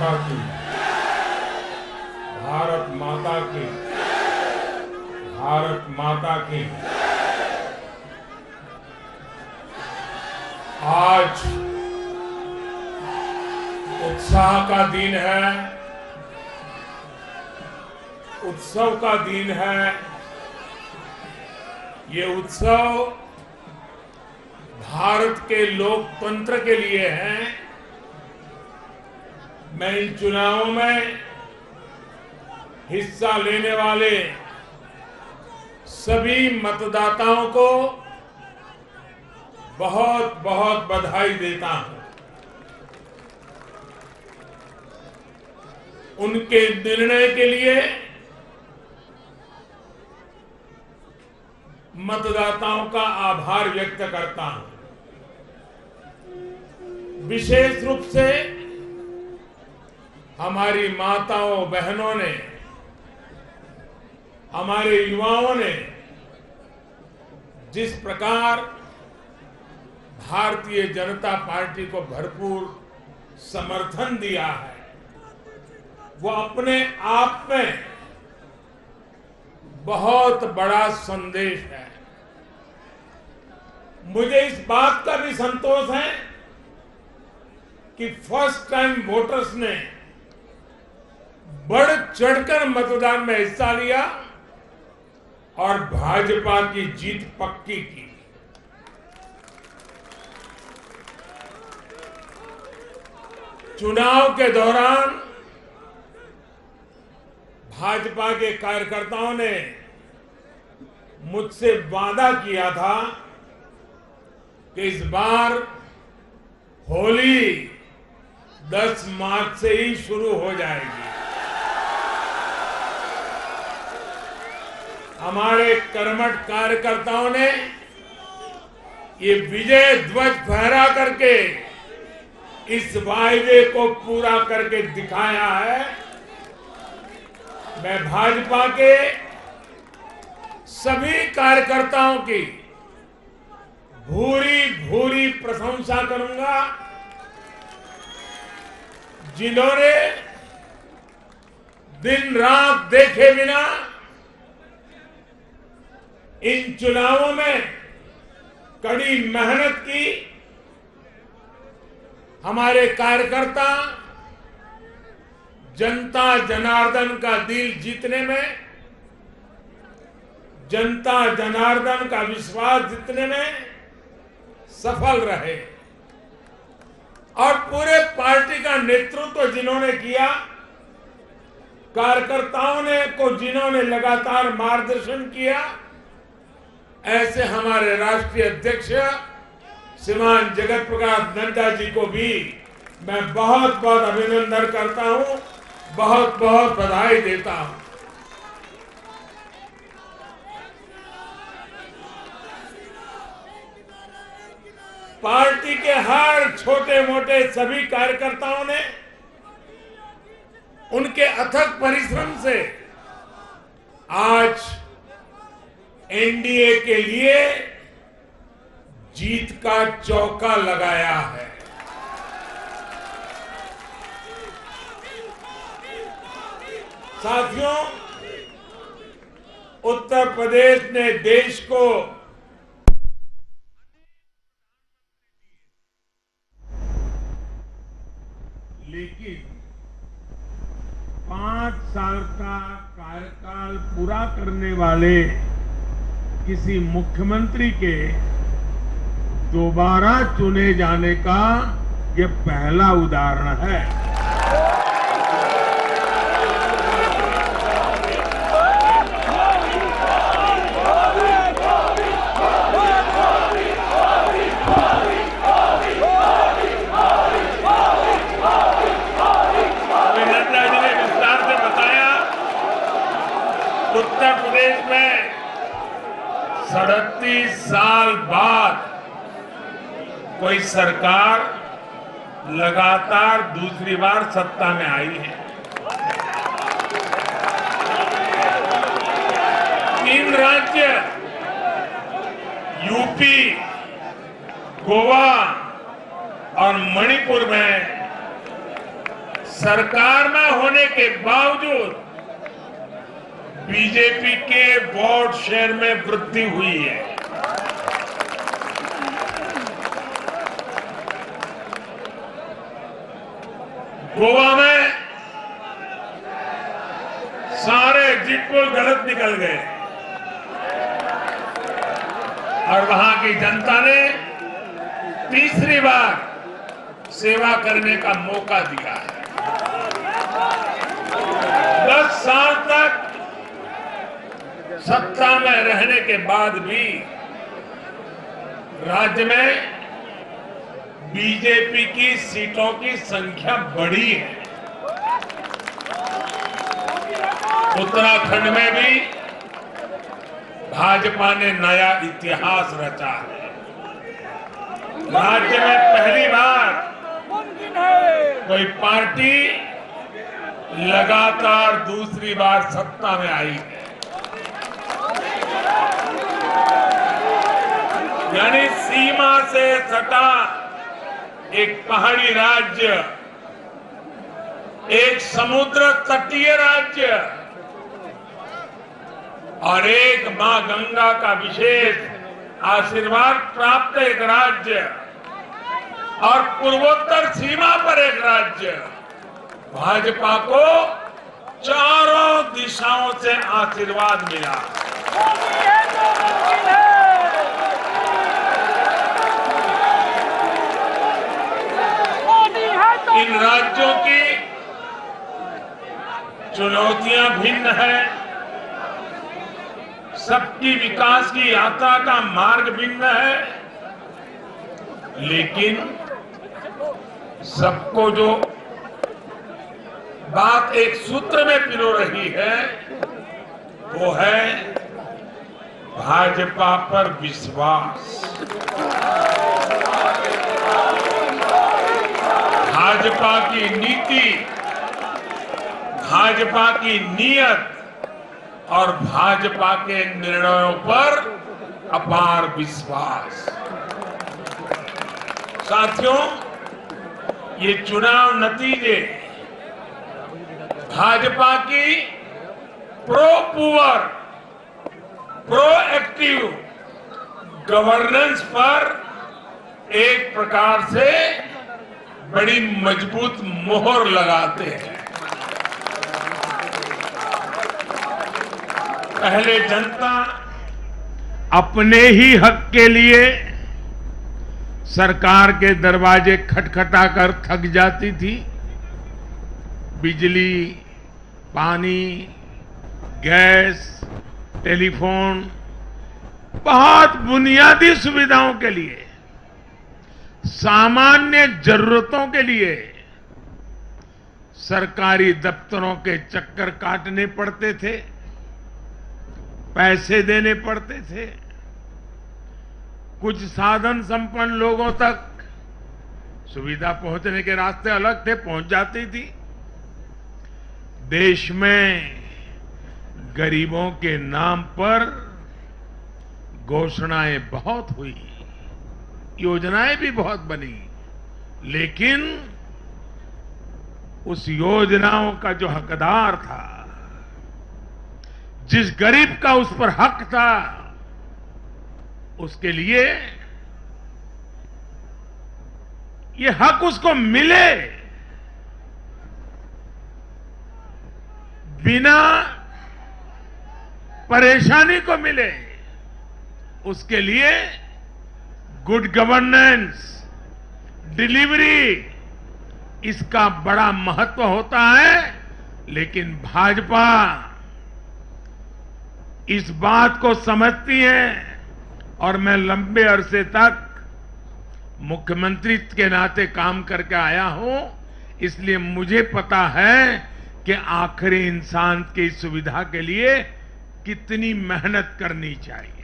माता की, भारत माता की, भारत माता की। आज उत्साह का दिन है, उत्सव का दिन है। ये उत्सव भारत के लोकतंत्र के लिए है। मैं इन चुनावों में हिस्सा लेने वाले सभी मतदाताओं को बहुत बहुत बधाई देता हूं। उनके निर्णय के लिए मतदाताओं का आभार व्यक्त करता हूं। विशेष रूप से हमारी माताओं बहनों ने, हमारे युवाओं ने जिस प्रकार भारतीय जनता पार्टी को भरपूर समर्थन दिया है, वो अपने आप में बहुत बड़ा संदेश है। मुझे इस बात का भी संतोष है कि फर्स्ट टाइम वोटर्स ने बढ़ चढ़कर मतदान में हिस्सा लिया और भाजपा की जीत पक्की की। चुनाव के दौरान भाजपा के कार्यकर्ताओं ने मुझसे वादा किया था कि इस बार होली 10 मार्च से ही शुरू हो जाएगी। हमारे कर्मठ कार्यकर्ताओं ने ये विजय ध्वज फहरा करके इस वायदे को पूरा करके दिखाया है। मैं भाजपा के सभी कार्यकर्ताओं की भूरी भूरी प्रशंसा करूंगा, जिन्होंने दिन रात देखे बिना इन चुनावों में कड़ी मेहनत की। हमारे कार्यकर्ता जनता जनार्दन का दिल जीतने में, जनता जनार्दन का विश्वास जीतने में सफल रहे और पूरे पार्टी का नेतृत्व जिन्होंने किया, कार्यकर्ताओं ने को जिन्होंने लगातार मार्गदर्शन किया, ऐसे हमारे राष्ट्रीय अध्यक्ष श्रीमान जगत प्रकाश नड्डा जी को भी मैं बहुत बहुत अभिनंदन करता हूं, बहुत बहुत बधाई देता हूं। पार्टी के हर छोटे मोटे सभी कार्यकर्ताओं ने उनके अथक परिश्रम से आज एनडीए के लिए जीत का चौका लगाया है। साथियों, उत्तर प्रदेश ने देश को लेकिन 5 साल का कार्यकाल पूरा करने वाले किसी मुख्यमंत्री के दोबारा चुने जाने का ये पहला उदाहरण है। नड्डा जी ने विस्तार से बताया, उत्तर प्रदेश में 37 साल बाद कोई सरकार लगातार दूसरी बार सत्ता में आई है। 3 राज्य यूपी, गोवा और मणिपुर में सरकार में होने के बावजूद बीजेपी के वोट शेयर में वृद्धि हुई है। गोवा में सारे एग्जिट पोल गलत निकल गए और वहां की जनता ने तीसरी बार सेवा करने का मौका दिया है। 10 साल तक सत्ता में रहने के बाद भी राज्य में बीजेपी की सीटों की संख्या बढ़ी है। उत्तराखंड में भी भाजपा ने नया इतिहास रचा है। राज्य में पहली बार कोई पार्टी लगातार दूसरी बार सत्ता में आई है। यानी सीमा से सटा एक पहाड़ी राज्य, एक समुद्र तटीय राज्य और एक मां गंगा का विशेष आशीर्वाद प्राप्त एक राज्य और पूर्वोत्तर सीमा पर एक राज्य, भाजपा को चारों दिशाओं से आशीर्वाद मिला। इन राज्यों की चुनौतियां भिन्न है, सबकी विकास की यात्रा का मार्ग भिन्न है, लेकिन सबको जो बात एक सूत्र में पिरो रही है वो है भाजपा पर विश्वास। भाजपा की नीति, भाजपा की नीयत और भाजपा के निर्णयों पर अपार विश्वास। साथियों, ये चुनाव नतीजे भाजपा की pro poor, pro active governance पर एक प्रकार से बड़ी मजबूत मोहर लगाते हैं। पहले जनता अपने ही हक के लिए सरकार के दरवाजे खटखटाकर थक जाती थी। बिजली, पानी, गैस, टेलीफोन, बहुत बुनियादी सुविधाओं के लिए, सामान्य जरूरतों के लिए सरकारी दफ्तरों के चक्कर काटने पड़ते थे, पैसे देने पड़ते थे। कुछ साधन संपन्न लोगों तक सुविधा पहुंचने के रास्ते अलग थे, पहुंच जाती थी। देश में गरीबों के नाम पर घोषणाएं बहुत हुई, योजनाएं भी बहुत बनी, लेकिन उस योजनाओं का जो हकदार था, जिस गरीब का उस पर हक था, उसके लिए ये हक उसको मिले बिना परेशानी को मिले, उसके लिए गुड गवर्नेंस, डिलीवरी, इसका बड़ा महत्व होता है। लेकिन भाजपा इस बात को समझती है और मैं लंबे अरसे तक मुख्यमंत्री के नाते काम करके आया हूं, इसलिए मुझे पता है कि आखिरी इंसान की सुविधा के लिए कितनी मेहनत करनी चाहिए।